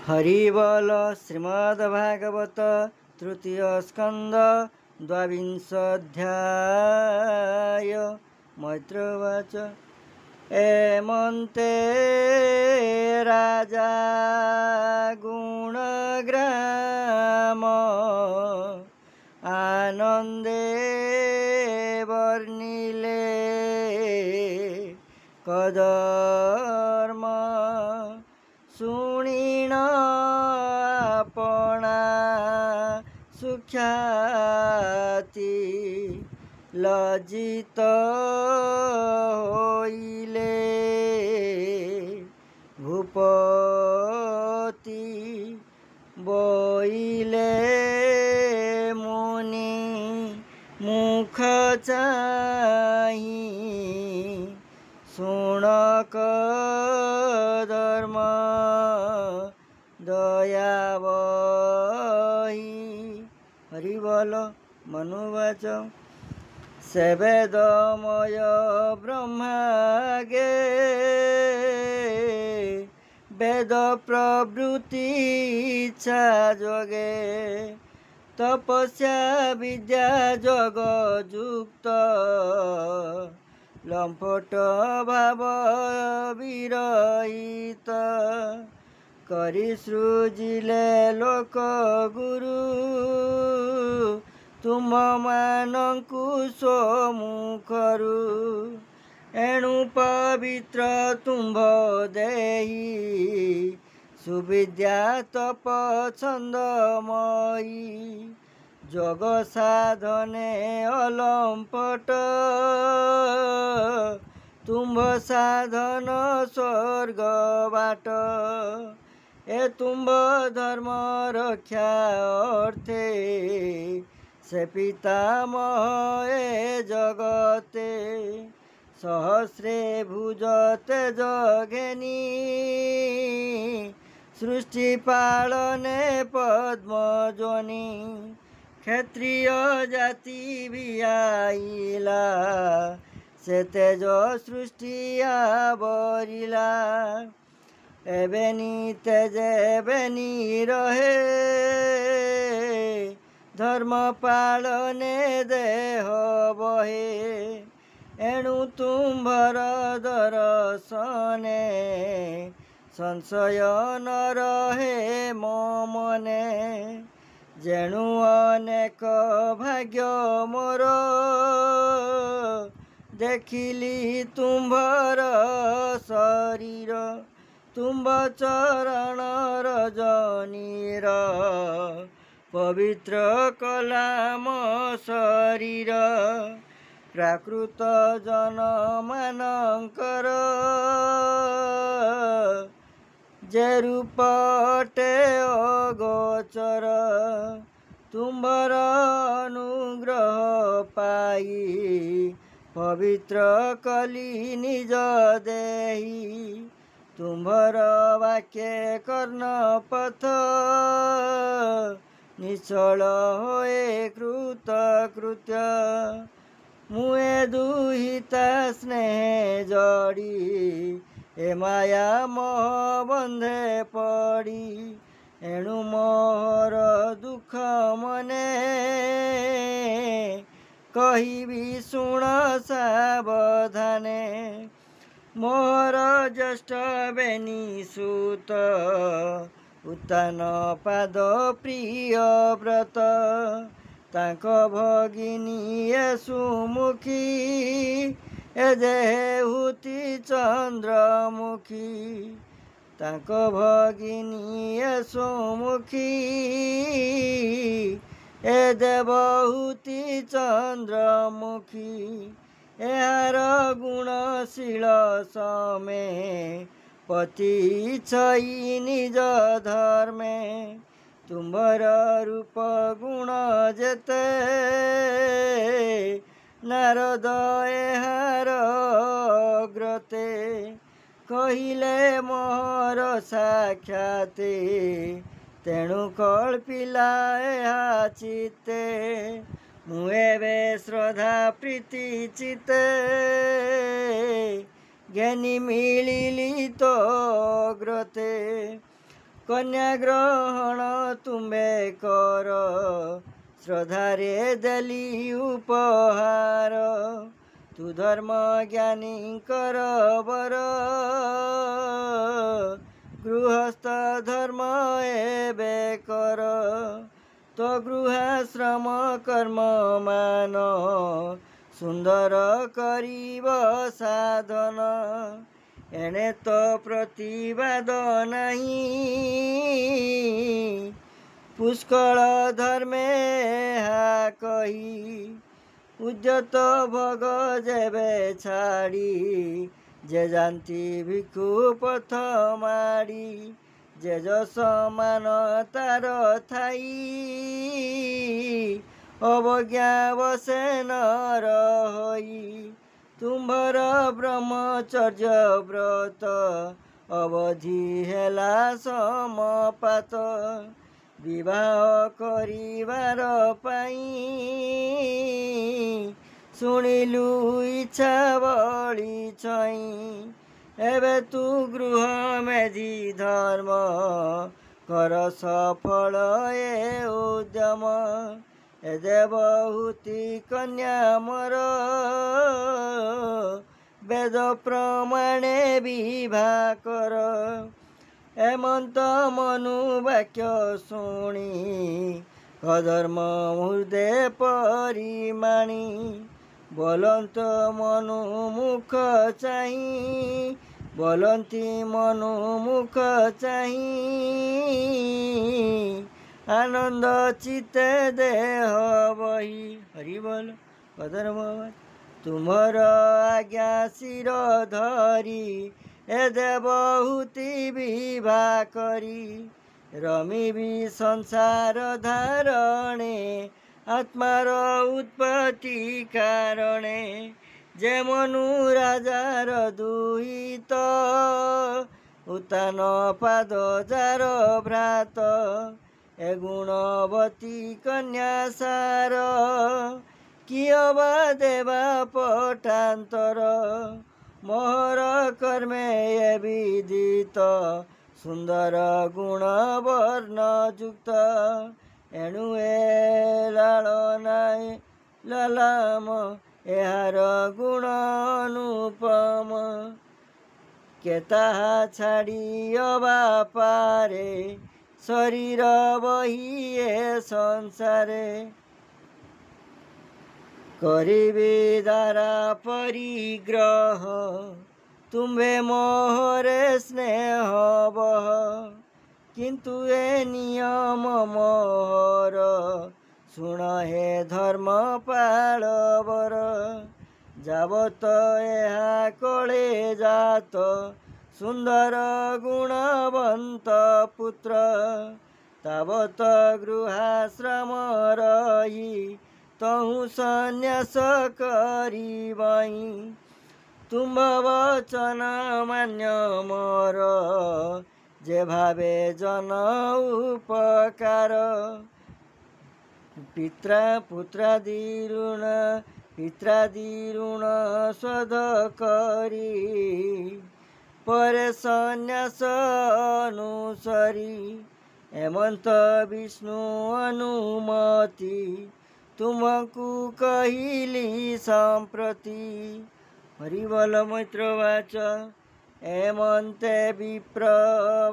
Horrible Shrimad Bhagavat तृतीय स्कंद द्वाविंशोऽध्याय। मैत्रोवाच एमन्ते राजा गुणग्राम आनंदे वर्णिले कदर्म शुणिण आपणा सुख्याति लज्जित होइले भूपति बोइले मुनि मुख चाहि शुणक धर्म दयावही। हरिबल मनुवाच सेवेदमय ब्रह्मागे वेद प्रवृत्ति इच्छा जोगे तपस्या विद्या जगजुक्त लंपट भाव विरहित करि सृजिले लोक गुरु तुम मानंकु सोमुखरु एणु पवित्र तुम्भ देहि सुविद्या तप छंदमयी जोग साधने अलंपट तुम्भ साधन स्वर्ग बाट ए तुम्भ धर्म रक्षा अर्थे से पितामह ए जगते सहस्रे भुजते जघेनी सृष्टि पालने पद्मजनी क्षत्रिय जाति बियाइला से तेज सृष्टि आवरिला एबेनी तेज एबेनी रहे धर्म पालने देह बहे एणु तुम्भर दर्शने संशय न रहे मो मने जेणु अनेक भाग्य मोर देखिली तुम्भर शरीर तुम्भ चरण रजनीर पवित्र कलाम शरीर प्राकृत जन मानकर जे रूपटे अगोचर तुम्भर अनुग्रह पाई पवित्र कली निज देहि तुम्भर वाक्य कर्ण पथ निश्चल होए कृत कृत्य मुए दुहिता स्नेह जड़ी ए माया मोह बंधे पड़ी एणु मोहर दुख मने कहिबी शुण सावधाने मोहर ज्येष्ठ बेनी सुत उत्तान पाद प्रिय व्रत तांक भगिनी सुमुखी ए देहुति चंद्रमुखी तांक भगिनी सुमुखी ए देवहुति चंद्रमुखी एहार गुणशील समे पति छई निज धर्मे तुम्भर रूप गुण जेते नारद एहार ग्रते कहिले मोहर साक्षाते तेणु कल्पिला एहा चित्ते मुएबे श्रद्धा प्रीति चित्ते ज्ञानी मिलिली तो ग्रते कन्या ग्रहण तुम्बे कर श्रद्धारे देली उपहार तू धर्म ज्ञानी कर बर गृहस्थ धर्म एबे कर तो गृहाश्रम कर्म मान सुंदर करिब साधन एणे तो प्रतिवाद नहीं पुष्कल धर्मे हा कही उद्यत भोग जेबे छाड़ी जे जानती भिक्षु पथ माड़ी जे जस मान तार थाई अवज्ञा बसे नर होई तुम्भर ब्रह्मचर्य व्रत अवधि हेला समपात विवाह करिवार पाई शुणिलु इच्छा बळी छई एबे तू गृह मेधी धर्म कर सफल ए उद्यम ए देवहूति कन्या मोर वेद प्रमाणे विवाह कर हेमंत मनु वाक्य शुणी अधर्म हृदय परिमाणी बोलंत मनु मुख चाही बोलंती मनु मुख चाही आनंद चित्ते देह बही हरि बोल अधर्म तुमर आज्ञा शिर धरी ए देवहूति विवाह करी रमी भी संसार धारणे आत्मार उत्पत्ति कारणे जे मनु राजार दुहित उत्तान पाद जार भ्रात ए गुणवती कन्या सार कियबा देवा पटांतर मोहर कर्मे ये विदित सुंदर गुण वर्ण युक्त एणु ए लालनाय ललाम एहार गुण अनुपम के ताहा छाड़ी अबा पारे शरीर बही ए संसारे करिबे द्वारा परिग्रह तुम्बे मोहरे स्नेह बह किंतु ए नियम मोहर शुण हे धर्म पालवर जावत एहा कले जात सुंदर गुणवंत पुत्र तावत गृहाश्रम रही तहु संन्यास करिबई तुम वचन मान्य मोर जे भावे जन उपकार पित्रादि ऋण शोध करी परे संन्यास अनुसरी हेमंत विष्णु अनुमति तुमको कहिली संप्रति हरिबल मैत्र वाच हेमंते विप्र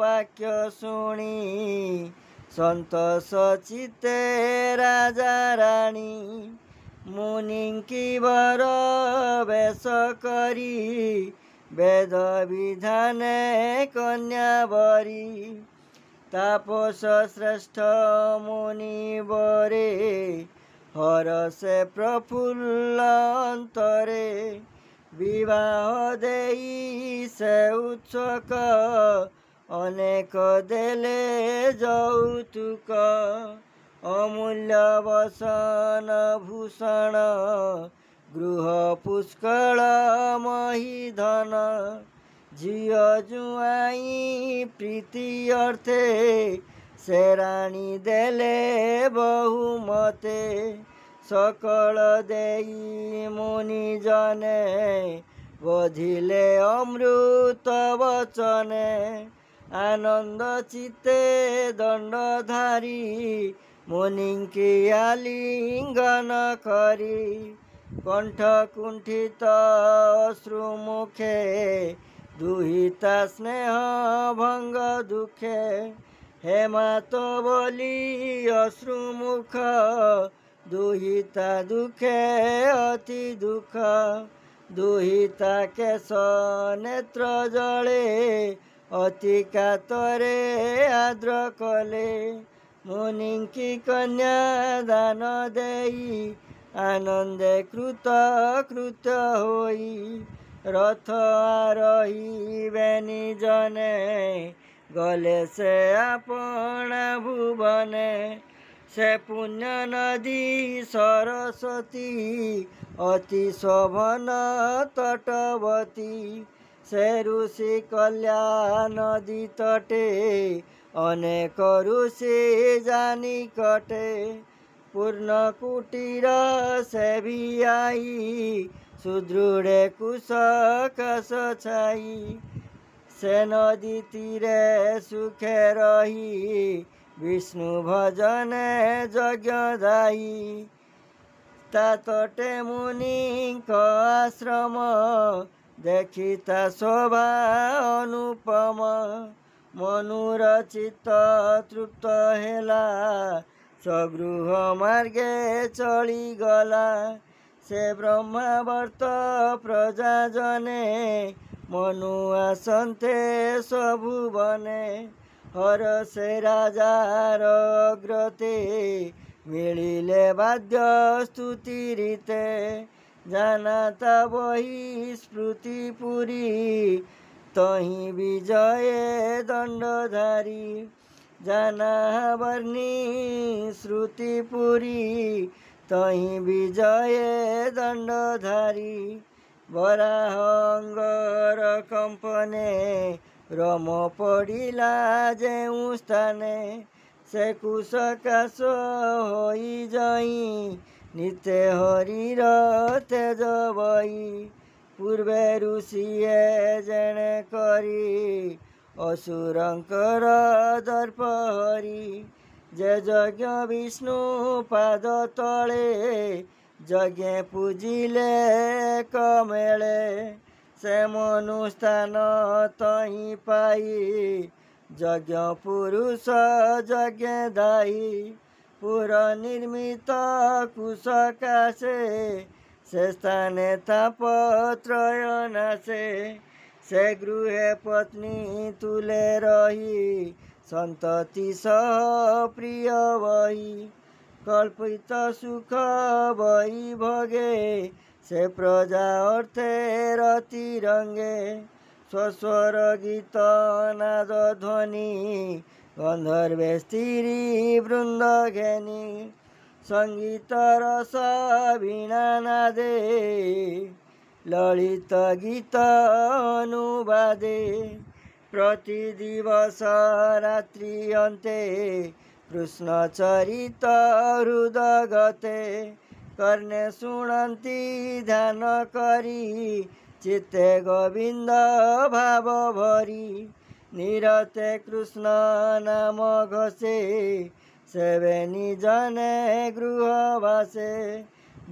वाक्य शुणी संतोष चित्ते राजा राणी मुनिंकी वर वेश करी वेद विधाने कन्यावरी तापस श्रेष्ठ मुनि बरे हरसे प्रफुल्ल अंतरे विवाह देई से उत्सुक अनेक देले जौतुक अमूल्य वसन भूषण गृह पुष्कल मही धन झिय जुआई प्रीति अर्थे से राणी देले बहुमते सकल देई मुनि जने बोधिले अमृत वचने आनंद चित्ते दंडधारी मुनिंकी आलिंगन करी कंठ कुंठित अश्रुमुखे दुहिता स्नेह भंग दुखे हेमात बोली अश्रुमुख दुहिता दुखे अति दुख दुहिता केश नेत्र जले अति कातरे आद्र कले मुनिंकी कन्या दान देई आनंदे कृत कृत्य होई रथ आरोही बेनी जने गले से आपना भुवने से पुण्य नदी सरस्वती अति शोभन तटवती से ऋषि कल्याण नदी तटे अनेक ऋषि जानी कटे पूर्ण कुटीर से भी आई सुदृढ़ कुशकस छाई से नदी तीरे सुखे रही विष्णु भजन यज्ञ दाई तटे मुनि आश्रम देखिता शोभा अनुपम मनुर चित्त तृप्त हेला स्वगृह मार्गे चली गला से ब्रह्मावर्त प्रजा जने मनु आसन्ते सबुवने हर से राजार अग्रते मिलिले वाद्य स्तुति रीते जानाता वही स्मृति पुरी तही विजय दंडधारी जाना वर्णी श्रुति पुरी तही विजय दंडधारी वराह अंगर कंपने रम पड़िला जेउ स्थाने से कुशकाश होई जाई नित्य हरिर तेज बई पूर्वे ऋषिए जेणे करी असुरंकर दर्प हरि जे यज्ञ विष्णु पाद तले यज्ञ पूजिले कमेले से मनुस्थान तही पाई यज्ञ पुरुष यज्ञ दाई पुर निर्मित कुशकाशे से स्थाने तापत्रय नाशे से गृहे पत्नी तुले रही संतति सह प्रिय वही कल्पित सुख वही भगे से प्रजा अर्थे रति रंगे स्वस्वर गीत नाद ध्वनि गंधर्वे स्त्री वृंद घेनी संगीत रस वीणा नादे ललित गीत अनुवादे प्रतिदिवस रात्रि अन्ते कृष्ण चरित हृदगते कर्णे शुणन्ति ध्यान करी चित्ते गोविंद भाव भरी निरते कृष्ण नाम घसे सेवेनी जने गृहवासे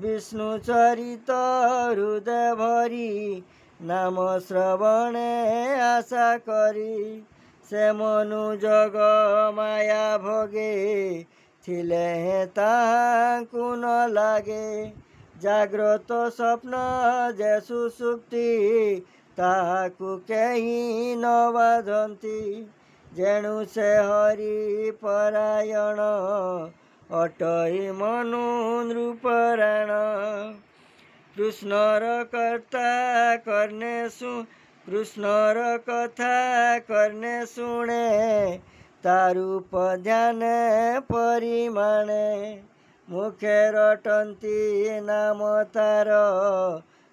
विष्णु चरित हृदय भरी नाम श्रवणे आशा करी से मनु जग माया भोगे थिले ताहाकु न लागे जाग्रत स्वप्न जे सुसुप्ति ताहाकु केही न बाधन्ति जेणु से हरि परायण अटई मनु नृपराण कृष्णर कर्ता करने कृष्णर कथा करने शुणे तारूप ध्यान परिमाणे मुखे रटंती नाम तार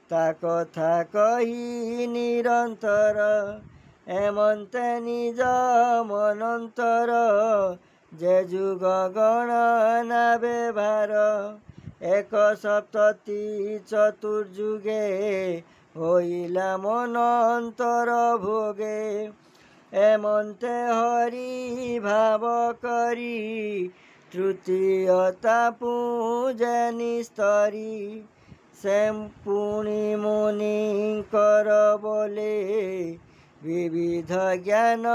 ता कथा कही निरंतर एमंते निज मनंतर जे जुग गणना व्यवहार एक सप्तति चतुर्जुगे होइला मनंतर भोगे ଏମନ୍ତେ ହରି ଭାବ କରି ତୃତୀୟତା ପୂଜେନି ସ୍ତରୀ ସେ ପୁଣି ମୁନିଙ୍କର ବୋଲେ ବିବିଧ ଜ୍ଞାନ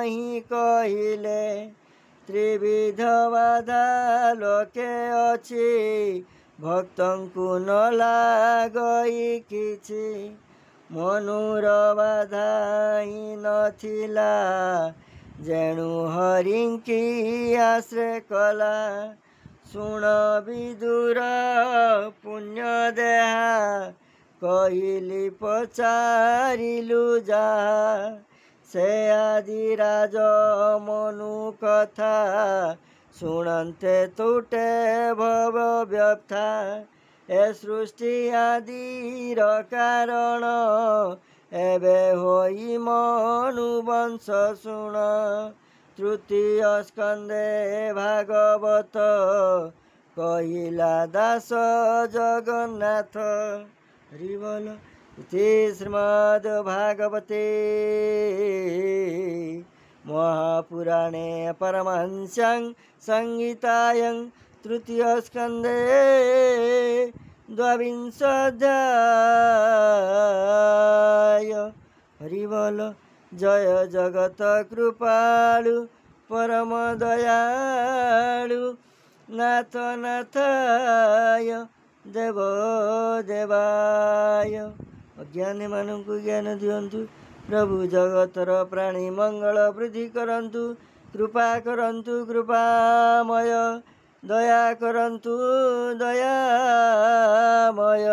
ହିଁ କହିଲେ ତ୍ରିବିଧ ବାଧା ଲୋକେ ଅଛି ଭକ୍ତଙ୍କୁ ନ ଲାଗଇ କିଛି ମନୁର ବାଧା ହିଁ ନଥିଲା ଯେଣୁ ହରିଙ୍କି ଆଶ୍ରୟ କଲା ଶୁଣ ବିଦୁର ପୁଣ୍ୟ ଦେହା କହିଲି ପଚାରିଲୁ ଯାହା ସେ ଆଦି ରାଜ ମନୁ କଥା ଶୁଣନ୍ତେ ତୁଟେ ଭବ ବ୍ୟଥା ଏ ସୃଷ୍ଟି ଆଦିର କାରଣ ଏବେ ହୋଇ ମନୁ ବଂଶ ଶୁଣ ତୃତୀୟ ସ୍କନ୍ଧେ ଭାଗବତ କହିଲା ଦାସ ଜଗନ୍ନାଥ ହରି ବୋଲ ଇତି ଶ୍ରୀମଦ୍ ଭାଗବତେ महापुराणे परमहंस्यां संहितायां तृतीय स्कंदे द्वाविंशोऽध्याय हरि बोल जय जगत कृपालु परम दयालु नाथ नाथाय देव देवाय अज्ञानी मानू ज्ञान दियंतु प्रभु जगतर प्राणी मंगल वृद्धि करंतु कृपा करंतु कृपामय दया करंतु दयामय।